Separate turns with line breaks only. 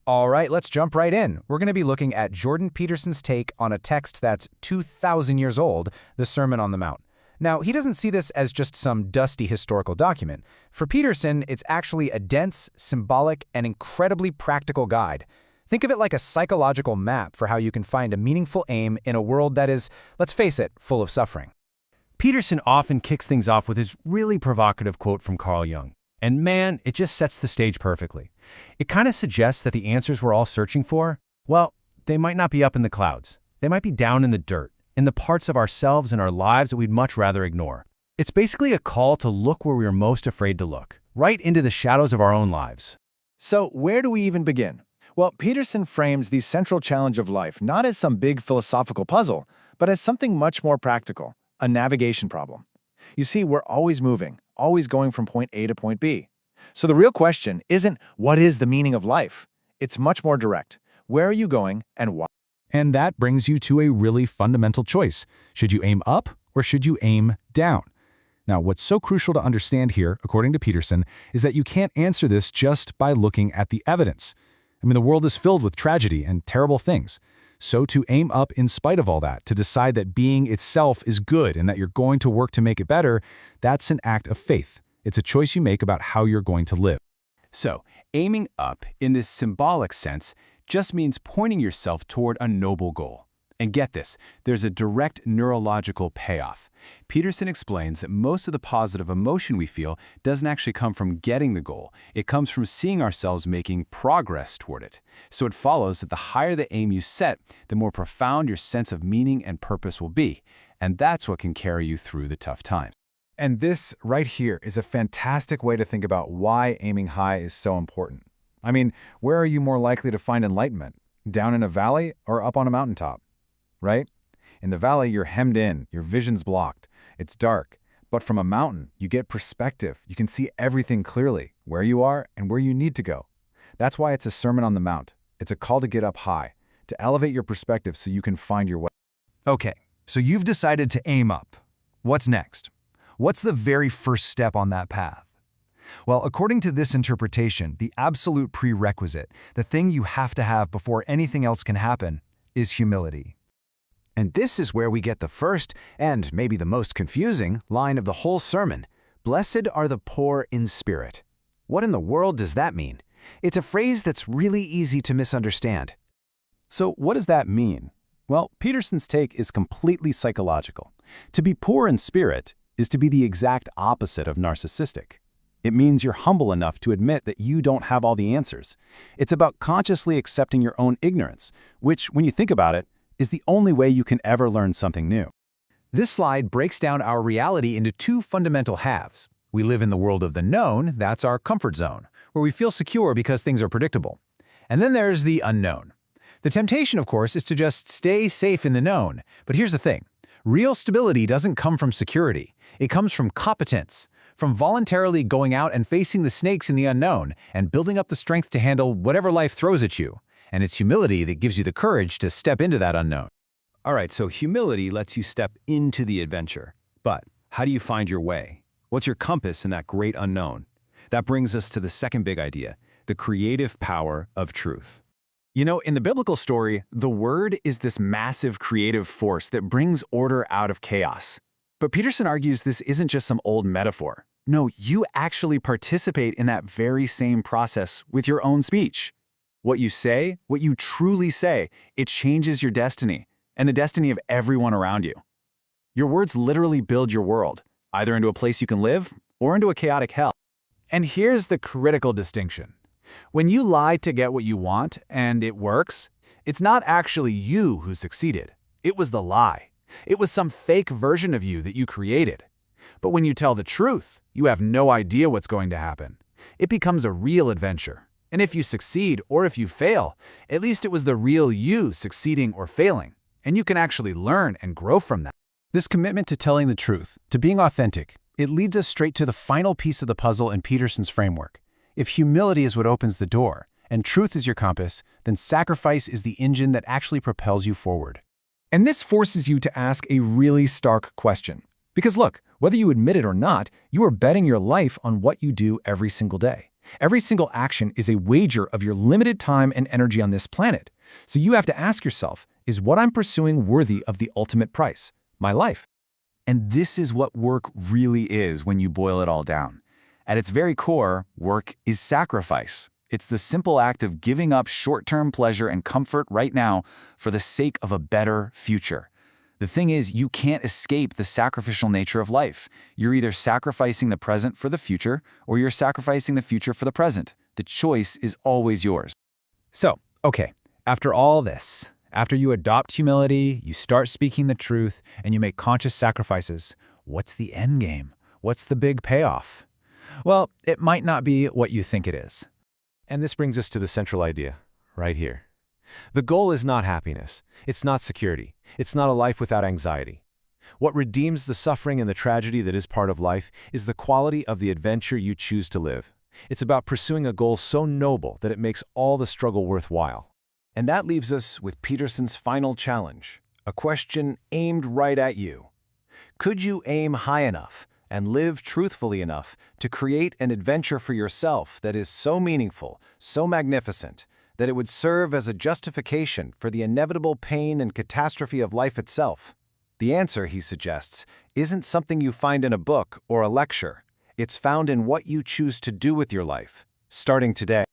All right, let's jump right in. We're going to be looking at Jordan Peterson's take on a text that's 2,000 years old, the Sermon on the Mount. Now, he doesn't see this as just some dusty historical document. For Peterson, it's actually a dense, symbolic, and incredibly practical guide. Think of it like a psychological map for how you can find a meaningful aim in a world that is, let's face it, full of suffering.
Peterson often kicks things off with his really provocative quote from Carl Jung. And man, it just sets the stage perfectly. It kind of suggests that the answers we're all searching for, well, they might not be up in the clouds. They might be down in the dirt, in the parts of ourselves and our lives that we'd much rather ignore. It's basically a call to look where we are most afraid to look, right into the shadows of our own lives.
So where do we even begin? Well, Peterson frames the central challenge of life not as some big philosophical puzzle, but as something much more practical, a navigation problem. You see, we're always moving, always going from point A to point B. So the real question isn't, what is the meaning of life? It's much more direct. Where are you going and why?
And that brings you to a really fundamental choice. Should you aim up or should you aim down? Now, what's so crucial to understand here, according to Peterson, is that you can't answer this just by looking at the evidence. I mean, the world is filled with tragedy and terrible things. So to aim up in spite of all that, to decide that being itself is good and that you're going to work to make it better, that's an act of faith. It's a choice you make about how you're going to live.
So, aiming up, in this symbolic sense, just means pointing yourself toward a noble goal. And get this, there's a direct neurological payoff. Peterson explains that most of the positive emotion we feel doesn't actually come from getting the goal. It comes from seeing ourselves making progress toward it. So it follows that the higher the aim you set, the more profound your sense of meaning and purpose will be. And that's what can carry you through the tough times.
And this right here is a fantastic way to think about why aiming high is so important. I mean, where are you more likely to find enlightenment? Down in a valley or up on a mountaintop? Right? In the valley, you're hemmed in, your vision's blocked, it's dark. But from a mountain, you get perspective. You can see everything clearly, where you are and where you need to go. That's why it's a Sermon on the Mount. It's a call to get up high, to elevate your perspective so you can find your way.
Okay, so you've decided to aim up. What's next? What's the very first step on that path? Well, according to this interpretation, the absolute prerequisite, the thing you have to have before anything else can happen, is humility. And this is where we get the first, and maybe the most confusing, line of the whole sermon. Blessed are the poor in spirit. What in the world does that mean? It's a phrase that's really easy to misunderstand.
So what does that mean? Well, Peterson's take is completely psychological. To be poor in spirit is to be the exact opposite of narcissistic. It means you're humble enough to admit that you don't have all the answers. It's about consciously accepting your own ignorance, which, when you think about it, is the only way you can ever learn something new.
This slide breaks down our reality into two fundamental halves. We live in the world of the known, that's our comfort zone, where we feel secure because things are predictable. And then there's the unknown. The temptation, of course, is to just stay safe in the known. But here's the thing. Real stability doesn't come from security. It comes from competence, from voluntarily going out and facing the snakes in the unknown and building up the strength to handle whatever life throws at you. And it's humility that gives you the courage to step into that unknown.
All right, so humility lets you step into the adventure. But how do you find your way? What's your compass in that great unknown? That brings us to the second big idea, the creative power of truth.
You know, in the biblical story, the Word is this massive creative force that brings order out of chaos. But Peterson argues this isn't just some old metaphor. No, you actually participate in that very same process with your own speech. What you say, what you truly say, it changes your destiny and the destiny of everyone around you. Your words literally build your world, either into a place you can live or into a chaotic hell.
And here's the critical distinction. When you lie to get what you want and it works, it's not actually you who succeeded. It was the lie. It was some fake version of you that you created. But when you tell the truth, you have no idea what's going to happen. It becomes a real adventure. And if you succeed or if you fail, at least it was the real you succeeding or failing, and you can actually learn and grow from that.
This commitment to telling the truth, to being authentic, it leads us straight to the final piece of the puzzle in Peterson's framework. If humility is what opens the door, and truth is your compass, then sacrifice is the engine that actually propels you forward.
And this forces you to ask a really stark question. Because look, whether you admit it or not, you are betting your life on what you do every single day. Every single action is a wager of your limited time and energy on this planet. So you have to ask yourself, is what I'm pursuing worthy of the ultimate price, my life?
And this is what work really is when you boil it all down. At its very core, work is sacrifice. It's the simple act of giving up short-term pleasure and comfort right now for the sake of a better future. The thing is, you can't escape the sacrificial nature of life. You're either sacrificing the present for the future, or you're sacrificing the future for the present. The choice is always yours.
So, okay, after all this, after you adopt humility, you start speaking the truth, and you make conscious sacrifices, what's the end game? What's the big payoff? Well, it might not be what you think it is.
And this brings us to the central idea, right here. The goal is not happiness. It's not security. It's not a life without anxiety. What redeems the suffering and the tragedy that is part of life is the quality of the adventure you choose to live. It's about pursuing a goal so noble that it makes all the struggle worthwhile. And that leaves us with Peterson's final challenge, a question aimed right at you. Could you aim high enough and live truthfully enough to create an adventure for yourself that is so meaningful, so magnificent, that it would serve as a justification for the inevitable pain and catastrophe of life itself? The answer, he suggests, isn't something you find in a book or a lecture. It's found in what you choose to do with your life, starting today.